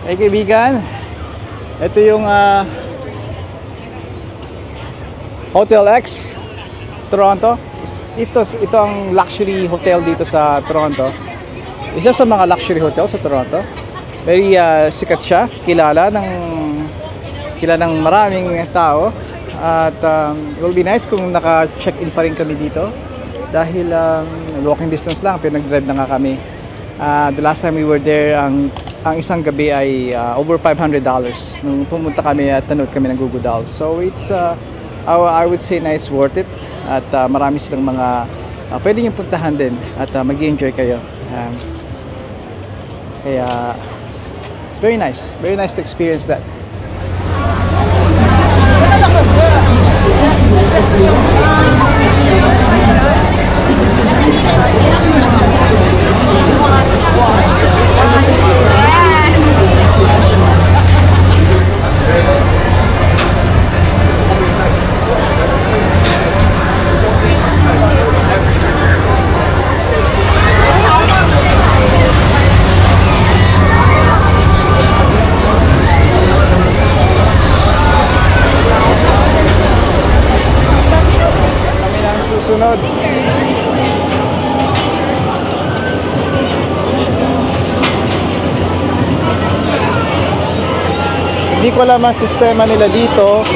Hey kaibigan, ito yung Hotel X Toronto. Ito ang luxury hotel dito sa Toronto. Isa sa mga luxury hotel sa Toronto. Very sikat siya, kilala ng maraming tao. At it will be nice kung naka-check-in pa rin kami dito. Dahil walking distance lang, pero nag-drive na nga kami. The last time we were there, ang isang gabi ay over $500 nung pumunta kami at nanood kami ng Google Dolls. So it's I would say na it's worth it at marami silang mga pwede niyong puntahan din at mag-enjoy kayo. Kaya it's very nice to experience that. Susunod. Hindi ko alam ang sistema nila dito.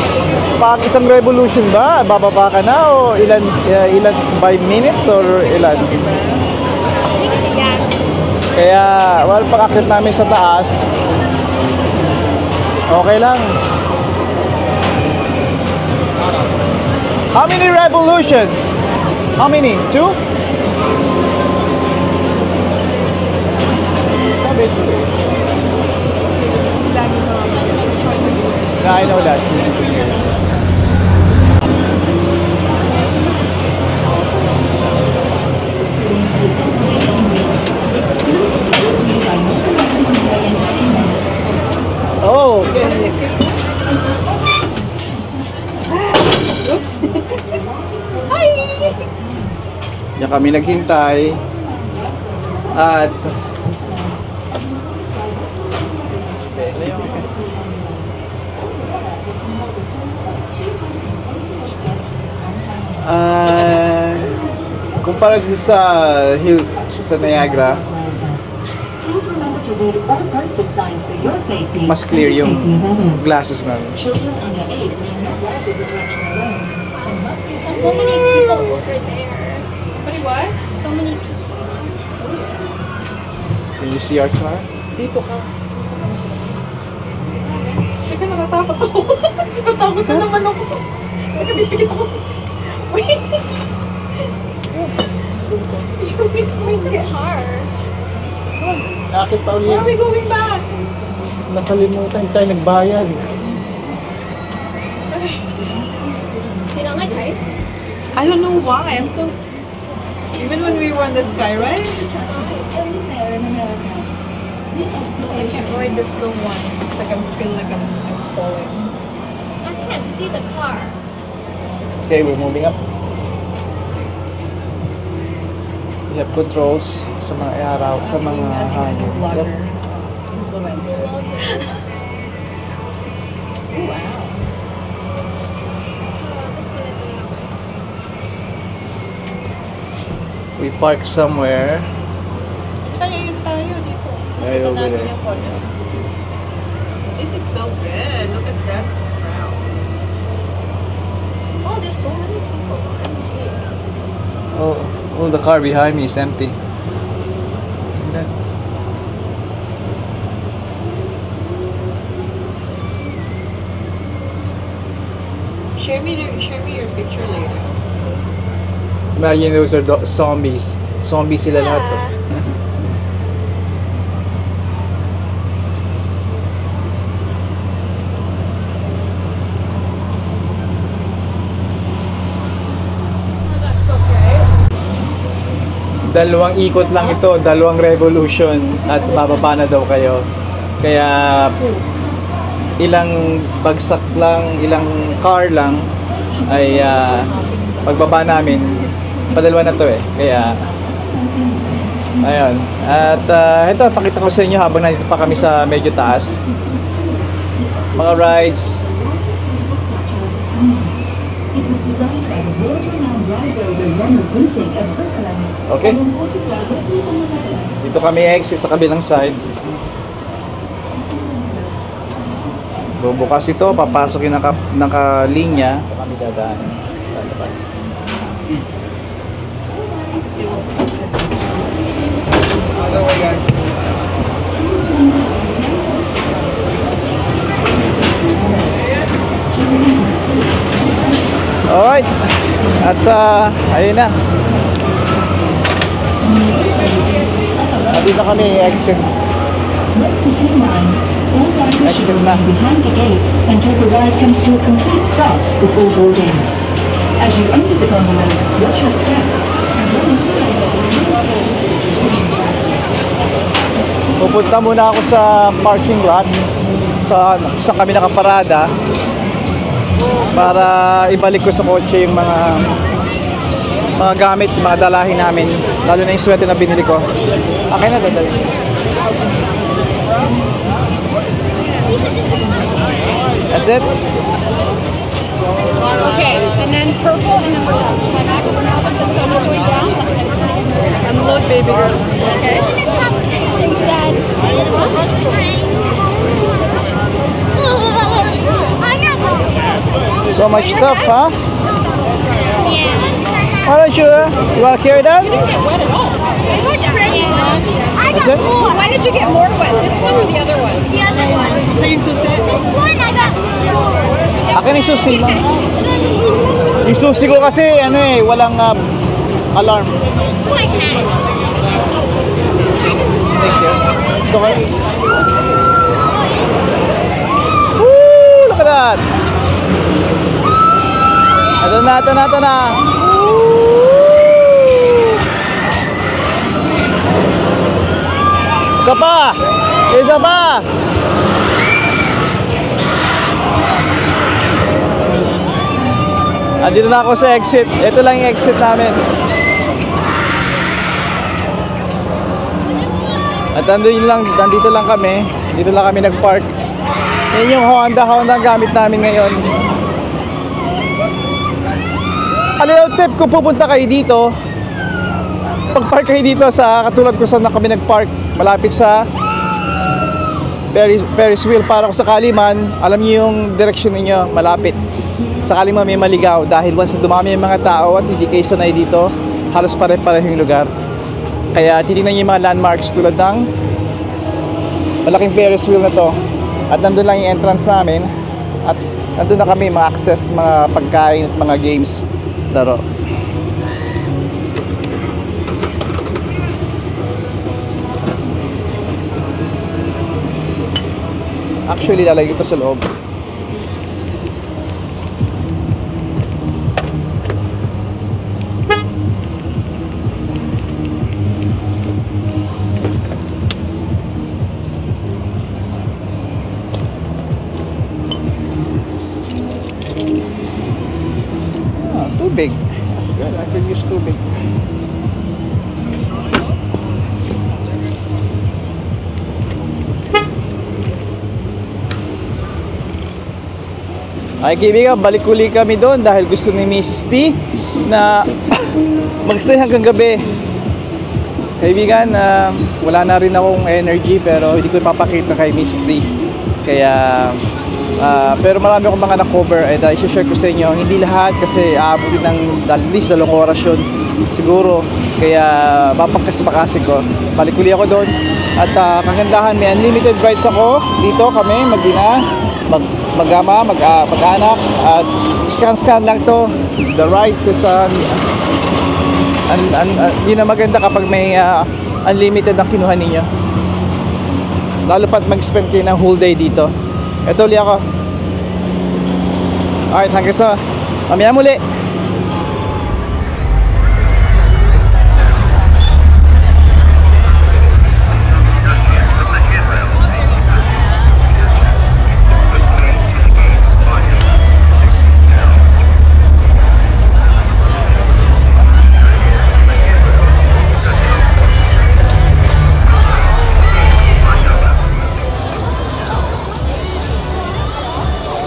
Pag isang revolution ba, bababa ka na o ilan by minutes or ilan? Kaya, well, pag-akit namin sa taas, okay lang. How many revolution? How many? 2? Yeah, I know that. Oh, okay. Oops. Hi! Diyan kami naghintay at kumpara sa hill sa Niagara, mas clear yung glasses namin. So many people over there. What? So many people. Can you see our car? Dito ka. Teka, natatakot ako. Natatakot na naman ako. Teka, pipikit ako. Wait. Where's the car? Akit pa Where are we going back? Nakalimutan tayo nagbayad. Do you not like heights? I don't know why. I'm so... Even when we were in the sky, right? I can't ride this little one. It's like I feel like I'm falling. I can't see the car. Okay, we're moving up. We have controls sa mga araw, sa mga hangin. Yep. Influencer. Wow. This one isn't. We park somewhere. Tayo dito. Right Nakita over namin there. yung kotse. This is so good. Look at that crowd. Oh, there's so many people. OMG. Oh, the car behind me is empty. And then, Share me your picture later. imagine those are zombies. Zombies sila lahat. Oh. Oh, that's so great. Dalawang ikot lang ito, dalawang revolution at bababa na daw kayo. Kaya ilang bagsak lang, ilang car lang ay pagbaba namin, padalwa na to eh. Kaya Ayun. At ito, pakita ko sa inyo habang nandito pa kami sa medyo taas. Mga rides. It was designed by the world-renowned ride builder Leonard Busing of Switzerland. Okay. And imported directly from the Netherlands. Dito kami exit sa kabilang side. Bubukas ito, papasok yung nakalinya. Ito kami dadaan. Lalabas. Alright. At ayun na. Dito kami exit. All riders should Exit na. remain behind the gates until the ride comes to a complete stop before boarding. As you enter the gondolas, watch your step and go inside the Pupunta muna ako sa parking lot sa kami nakaparada para ibalik ko sa kotse yung mga gamit, mga dalahin namin, lalo na yung sweater na binili ko. Akin na dadali. That's it? Okay, and then purple and then blue. Now that the sun is going down, Unload, baby girl. okay. Thanks, Dad. So much stuff, huh? Yeah. Why don't you want to carry that? You didn't get wet at all. It looked pretty. I What's got it? more. Why did you get more wet? This one or the other one? The other one. Isa yung susi. This one I got more. Akin yung susi mo. Yung susi ko kasi, walang alarm. My hat. Thank you. Ito kayo. Woo! Look at that! Ito na. Isa pa! Andito na ako sa exit. Ito lang yung exit namin. At nandito lang kami. Dito lang kami nag-park. Yan yung Honda ang gamit namin ngayon. A little tip, kung pupunta kayo dito, pag-park kayo dito sa katulad ko saan na kami nag-park, malapit sa Ferris wheel, para kung sakali man, alam niyo yung direction ninyo, malapit. Sakali man may maligaw, dahil once na dumami yung mga tao at hindi kayo sanay dito, halos pare-pareho yung lugar. Kaya titignan niyo yung mga landmarks tulad ng malaking Ferris wheel na to. At nandun lang yung entrance namin. At nandun na kami ma-access mga pagkain at mga games. Laro. Actually, lalagay ko sa loob. Too big. That's good. I could use too big. Ay kaibigan, balik uli kami doon dahil gusto ni Mrs. T na mag-stay hanggang gabi. Kaibigan, wala na rin akong energy pero hindi ko ipapakita kay Mrs. T. Kaya pero marami akong mga na-cover at i-share ko sa inyo. Hindi lahat kasi aabutin ng at least 2 oras yun siguro. Kaya papagkasbakasin ko. Balik uli ako doon. At kagandahan, may unlimited rides ako. Dito kami, mag-ina, mag-ama, mag-anak. At scan lang to. The rides is yun ang maganda kapag may unlimited na kinuha ninyo. Lalo pat mag-spend kayo ng whole day dito. Ito ulit ako. Alright, hanggang sa mamaya muli.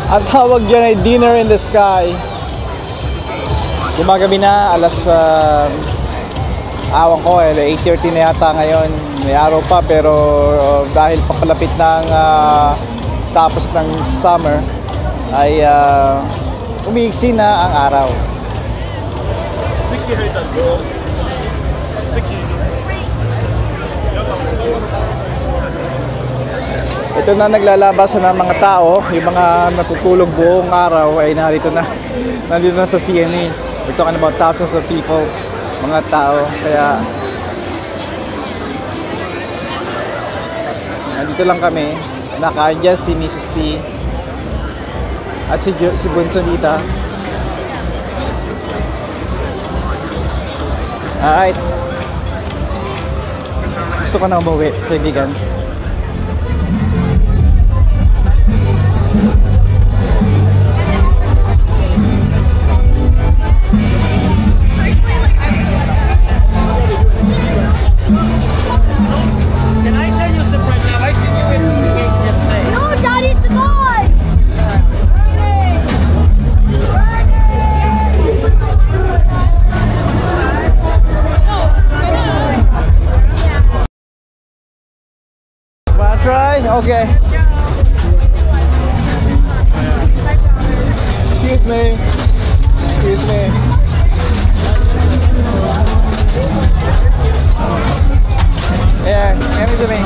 Ang tawag dyan ay dinner in the sky. Gumagabi na, alas awan ko 8:30 na yata ngayon. May araw pa pero dahil papalapit ng tapos ng summer ay umiiksi na ang araw. Ito na naglalabas ng mga tao, yung mga natutulog buong araw ay nandito na sa CNE. We're talking about thousands of people, mga tao, kaya nandito lang kami. Nakaadya si Mrs. T at si Bunso dita. Alright. Gusto ko na umuwi, kaibigan. No, Daddy, it's gone. Wanna try? Okay. Excuse me. Excuse me. Yeah, hand it to me.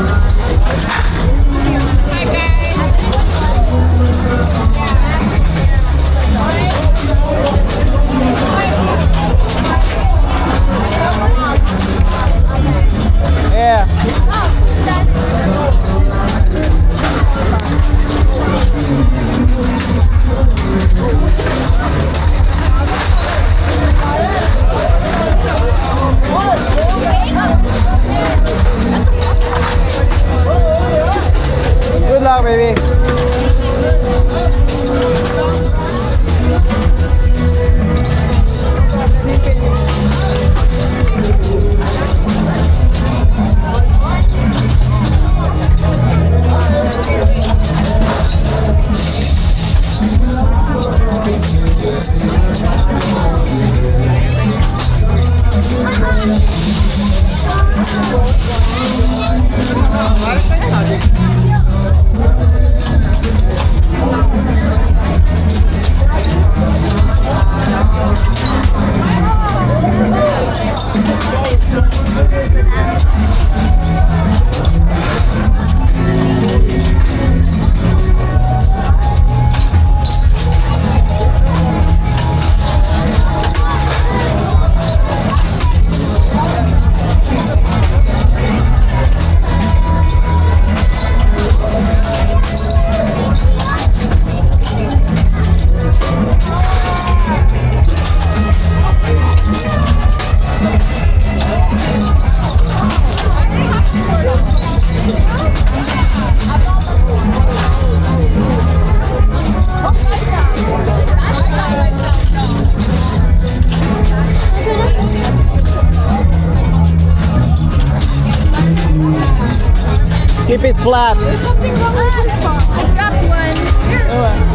Yeah. Good luck, baby. Keep it flat. Something wrong with my spot. I dropped one. Oh.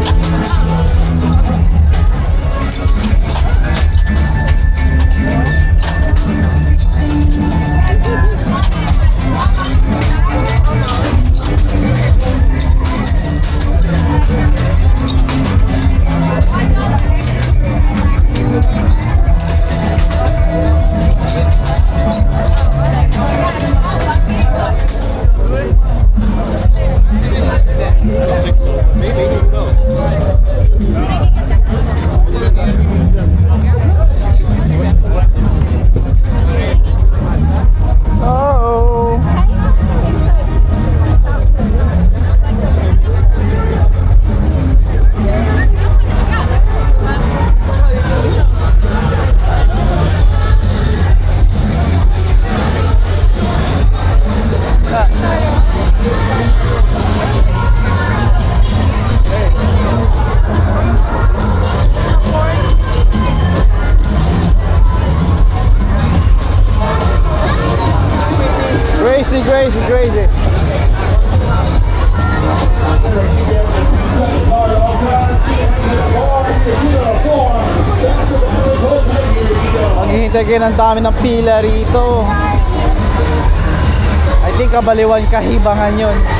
Crazy, crazy, crazy. again, ang dami ng pila rito. I think Kabaliwan Kahibangan yun.